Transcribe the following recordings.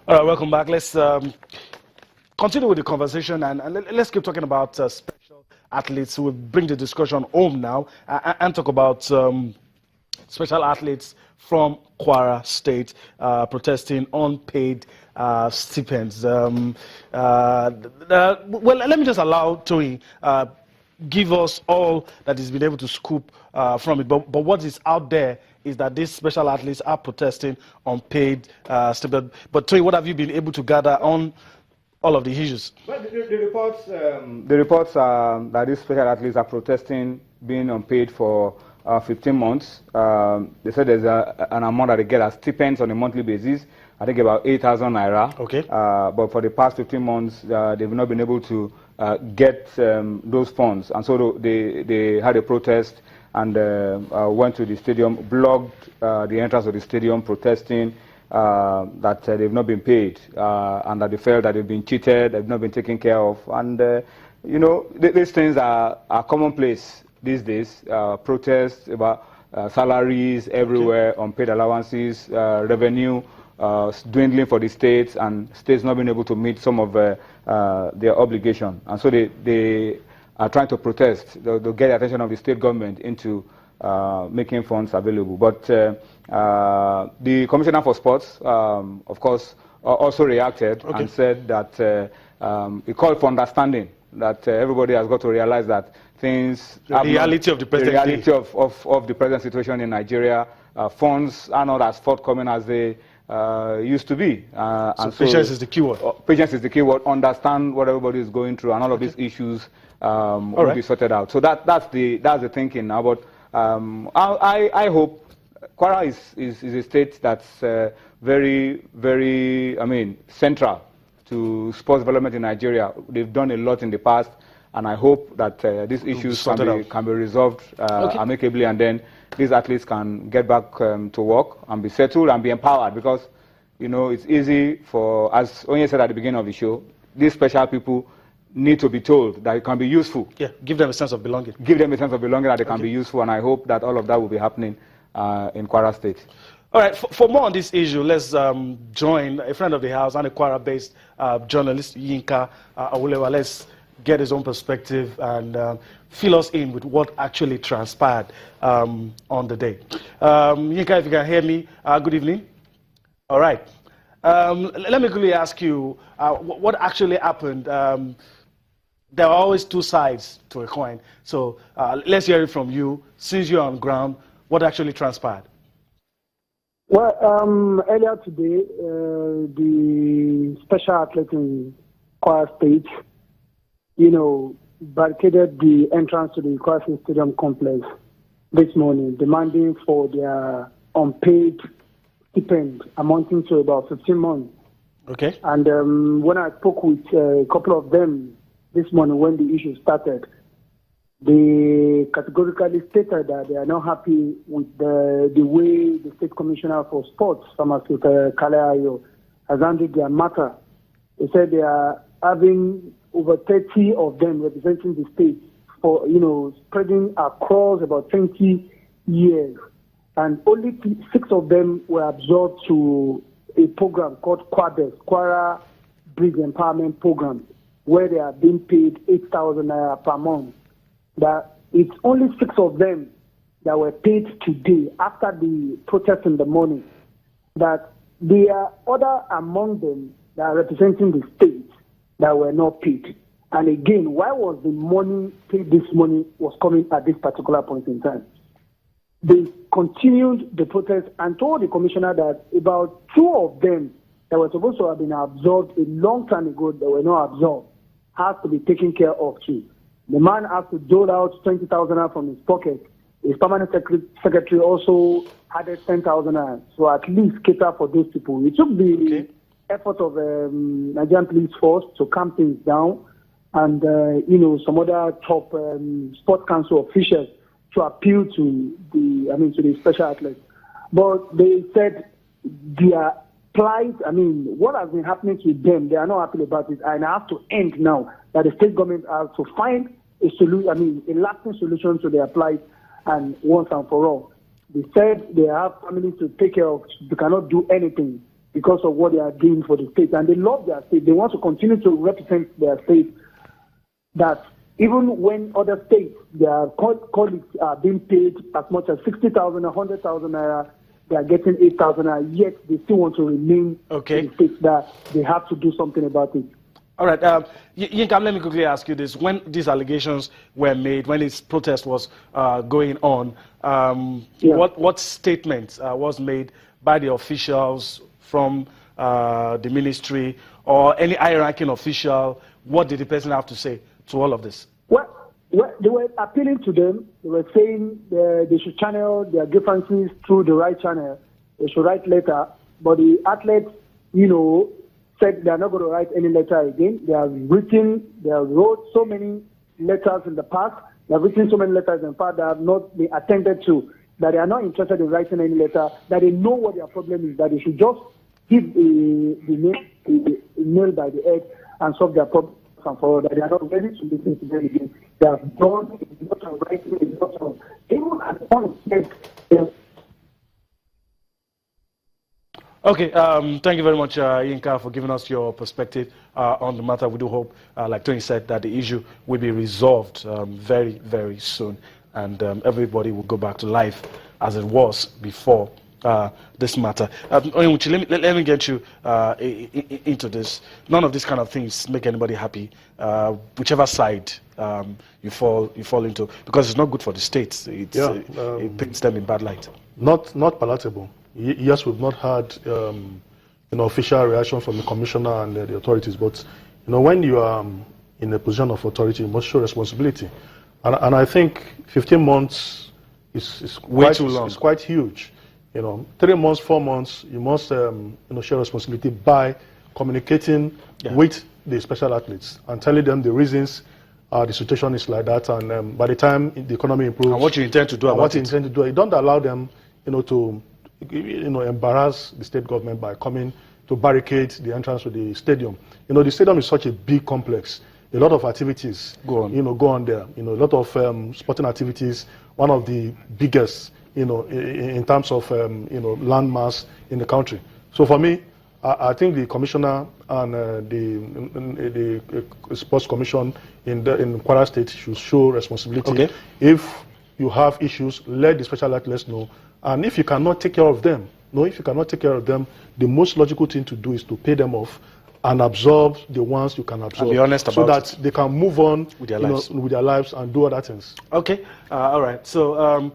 All right, welcome back. Let's continue with the conversation and let's keep talking about special athletes. We'll bring the discussion home now and talk about special athletes from Kwara State protesting unpaid stipends. Well, let me just allow Tony give us all that he's been able to scoop from it. But what is out there is that these special athletes are protesting unpaid stipends. But Tony, what have you been able to gather on all of the issues? Well, the reports are that these special athletes are protesting being unpaid for 15 months. They said there's an amount that they get as stipends on a monthly basis. I think about 8,000 naira. Okay. But for the past 15 months, they've not been able to get those funds. And so they had a protest and went to the stadium, blocked the entrance of the stadium, protesting that they've not been paid and that they felt that they've been cheated, they've not been taken care of. And, you know, these things are commonplace these days. Protests about salaries everywhere, unpaid allowances, revenue dwindling for the states, and states not being able to meet some of their obligation. And so they are trying to protest. They'll get the attention of the state government into making funds available. But the Commissioner for Sports, of course, also reacted and said that he called for understanding, that everybody has got to realize that things... The reality of the present of the present situation in Nigeria, funds are not as forthcoming as they used to be. So patience is the key word. Patience is the key word. Understand what everybody is going through, and all of these issues will be sorted out. So that's the thinking now. But I hope Kwara is a state that's very, very, central to sports development in Nigeria. They've done a lot in the past, and I hope that these issues can be resolved amicably, and then these athletes can get back to work and be settled and be empowered. Because, you know, it's easy for, as Onye said at the beginning of the show, these special people need to be told that it can be useful. Yeah, give them a sense of belonging. Give them a sense of belonging, that they can be useful, and I hope that all of that will be happening in Kwara State. All right, for more on this issue, let's join a friend of the house and a Kwara-based journalist, Yinka Awulewa. Let's get his own perspective and fill us in with what actually transpired on the day. Yinka, if you can hear me, good evening. All right. Let me quickly ask you what actually happened. There are always two sides to a coin. So let's hear it from you. Since you're on ground, what actually transpired? Well, earlier today, the special athlete in Kwara State, barricaded the entrance to the Kwara State Stadium complex this morning, demanding for their unpaid stipend amounting to about 15 months. Okay. And when I spoke with a couple of them this morning when the issue started, they categorically stated that they are not happy with the way the State Commissioner for Sports, Pharmaceutical Kalayo, has handled their matter. They said they are having over 30 of them representing the state for, spreading across about 20 years. And only 6 of them were absorbed to a program called Kwara Bridge Empowerment Program, where they are being paid 8,000 naira per month. That it's only 6 of them that were paid today after the protest in the morning. That there are other among them that are representing the state that were not paid. And again, why was the money paid this morning was coming at this particular point in time? They continued the protest and told the commissioner that about 2 of them that were supposed to have been absorbed a long time ago that were not absorbed has to be taken care of too. The man has to dole out 20,000 from his pocket. His permanent secretary also added 10,000, so at least cater for those people. It took the effort of Nigerian police force to calm things down, and some other top sports council officials to appeal to the special athletes. But they said their plight, what has been happening to them, they are not happy about it, and it has to end now. That the state government has to find a solution, a lasting solution to their plight, and once and for all. They said they have families to take care of. They cannot do anything. because of what they are doing for the state. And they love their state. They want to continue to represent their state. That even when other states, their colleagues are being paid as much as 60,000, 100,000 naira, they are getting 8,000 naira, yet they still want to remain in the states, that they have to do something about it. All right. Yinka, let me quickly ask you this. When these allegations were made, when this protest was going on, what statement was made by the officials from the ministry or any high-ranking official? What did the person have to say to all of this? Well, they were appealing to them. They were saying they should channel their grievances through the right channel. They should write letter. But the athletes, said they are not going to write any letter again. They have wrote so many letters in the past. They have written so many letters in the past that have not been attended to, that they are not interested in writing any letter, that they know what their problem is, that they should just give the nail by the head and solve their problem and for all, that they are not ready to listen to them again. They have done a lot of writing, a lot of, even at one stage. Okay, thank you very much, Yinka, for giving us your perspective on the matter. We do hope, like Tony said, that the issue will be resolved very, very soon, and everybody will go back to life as it was before this matter. Let me get you into this. None of these kind of things make anybody happy, whichever side you fall into, because it's not good for the states. It paints them in bad light. Not palatable. Yes, we've not had official reaction from the commissioner and the authorities, but when you are in a position of authority, you must show responsibility. And I think 15 months is way too long. It's quite huge. 3 months, 4 months, you must show responsibility by communicating with the special athletes and telling them the reasons the situation is like that, and by the time the economy improves, and what you intend to do about what you intend to do. You don't allow them, to embarrass the state government by coming to barricade the entrance to the stadium. The stadium is such a big complex. A lot of activities go on there. A lot of sporting activities. One of the biggest, in terms of landmass in the country. So for me, I think the commissioner and the sports commission in Kwara State should show responsibility. Okay. If you have issues, let the special athletes know. And if you cannot take care of them, the most logical thing to do is to pay them off and absorb the ones you can absorb. And be honest about so that they can move on with their lives and do other things. Okay, all right. So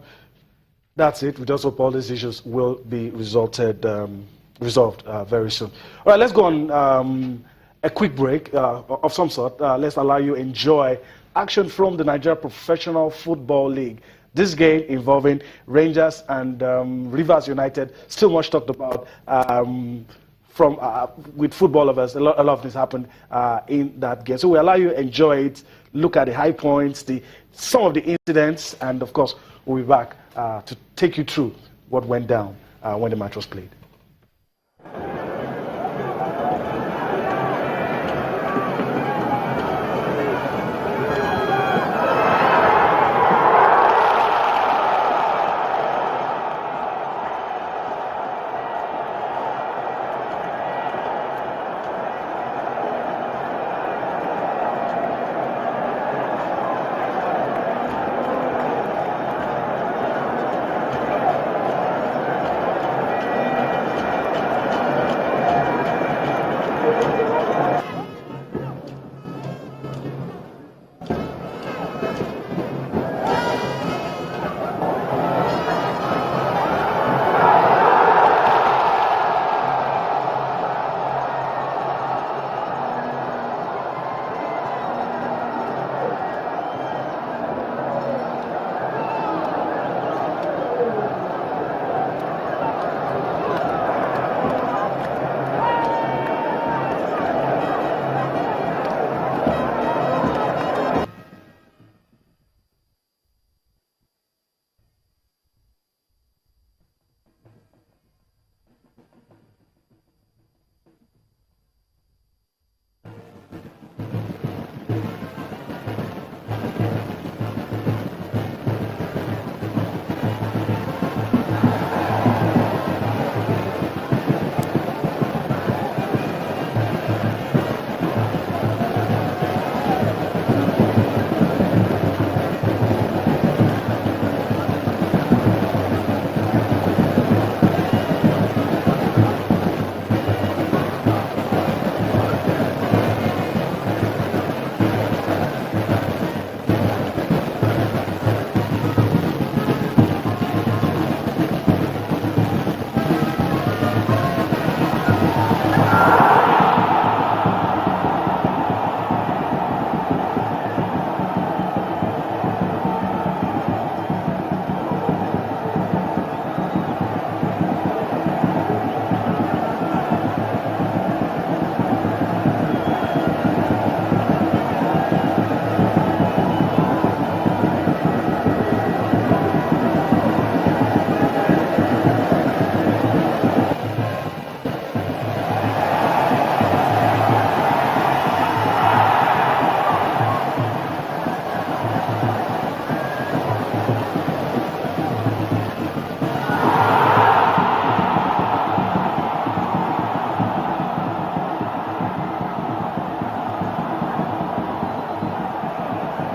that's it. We just hope all these issues will be resolved very soon. All right, let's go on a quick break of some sort. Let's allow you enjoy action from the Nigeria Professional Football League. This game involving Rangers and Rivers United, still much talked about with football lovers. A lot of this happened in that game. So we allow you enjoy it, look at the high points, some of the incidents, and of course we'll be back to take you through what went down when the match was played.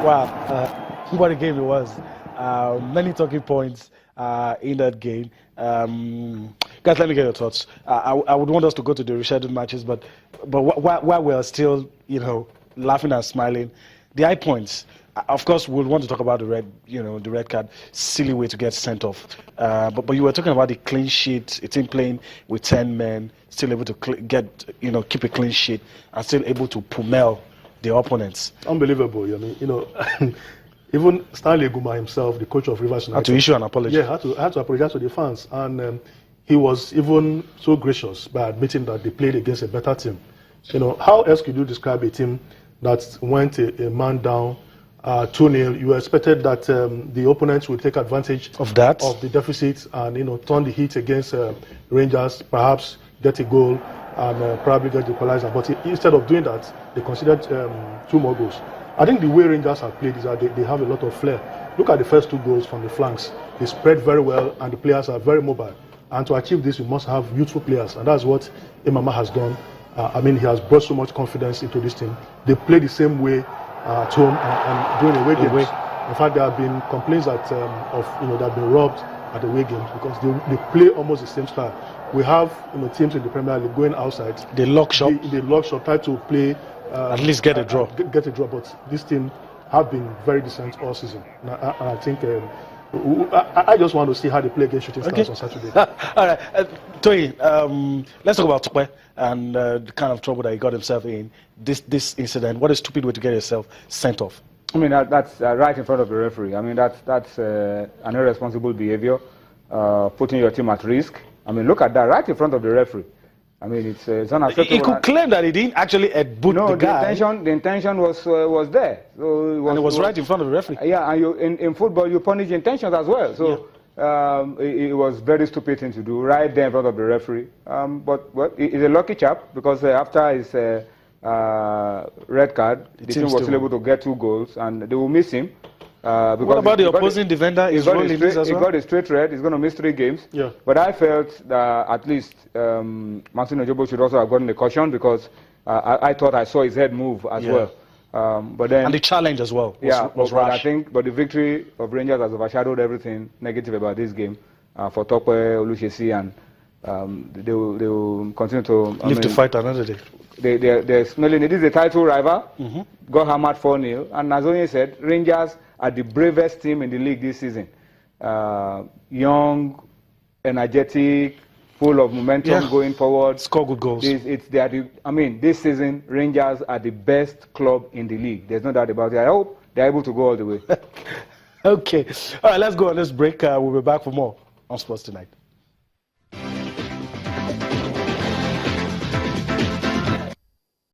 Wow, what a game it was. Many talking points in that game. Guys, let me get your thoughts. I would want us to go to the rescheduled matches, but while we're still, laughing and smiling, the high points. Of course, we'll want to talk about the red card, silly way to get sent off. But you were talking about the clean sheet, a team playing with 10 men, still able to keep a clean sheet, and still able to pummel the opponents. Unbelievable. Even Stanley Guma himself, the coach of Rivers United, had to issue an apology. Yeah, had to apologize to the fans, and he was even so gracious by admitting that they played against a better team. How else could you describe a team that went a man down 2-0? You expected that the opponents would take advantage of that, of the deficit, and turn the heat against Rangers, perhaps get a goal and probably get the equalizer. But instead of doing that, they considered 2 more goals. I think the way Rangers have played is that they have a lot of flair. Look at the first 2 goals from the flanks. They spread very well, and the players are very mobile. And to achieve this, you must have youthful players, and that's what Imama has done. He has brought so much confidence into this team. They play the same way at home and during away games. In fact, there have been complaints that they've been robbed at away games because they play almost the same style. We have teams in the Premier League going outside. They lock shop. They lock shop, try to play. At least get a draw. Get a draw, but this team have been very decent all season. And I think I just want to see how they play against Shooting Stars on Saturday. All right, Toyi, let's talk about Tope and the kind of trouble that he got himself in. This incident. What a stupid way to get yourself sent off. That's right in front of the referee. That's an irresponsible behavior, putting your team at risk. Look at that, right in front of the referee. It's unacceptable. He could claim that he didn't actually boot the guy. The intention was there. So it was right in front of the referee. Yeah, and in football you punish intentions as well. So it was very stupid thing to do right there in front of the referee. But he's a lucky chap because after his red card, the team was still able to get 2 goals, and they will miss him. What about the opposing defender? He got a straight red. He's going to miss 3 games. Yeah. But I felt that at least Martin Ojobo should also have gotten a caution because I thought I saw his head move as well. But then, and the challenge as well was rash. But the victory of Rangers has overshadowed everything negative about this game for Tope, Oluseyi, and they will continue to live to fight another day. They're smelling it. This is a title rival. Got hammered 4-0, and as Onye said, Rangers are the bravest team in the league this season. Young, energetic, full of momentum going forward. Score good goals. This season, Rangers are the best club in the league. There's no doubt about it. I hope they're able to go all the way. Okay. All right, let's go on this break. We'll be back for more on Sports Tonight.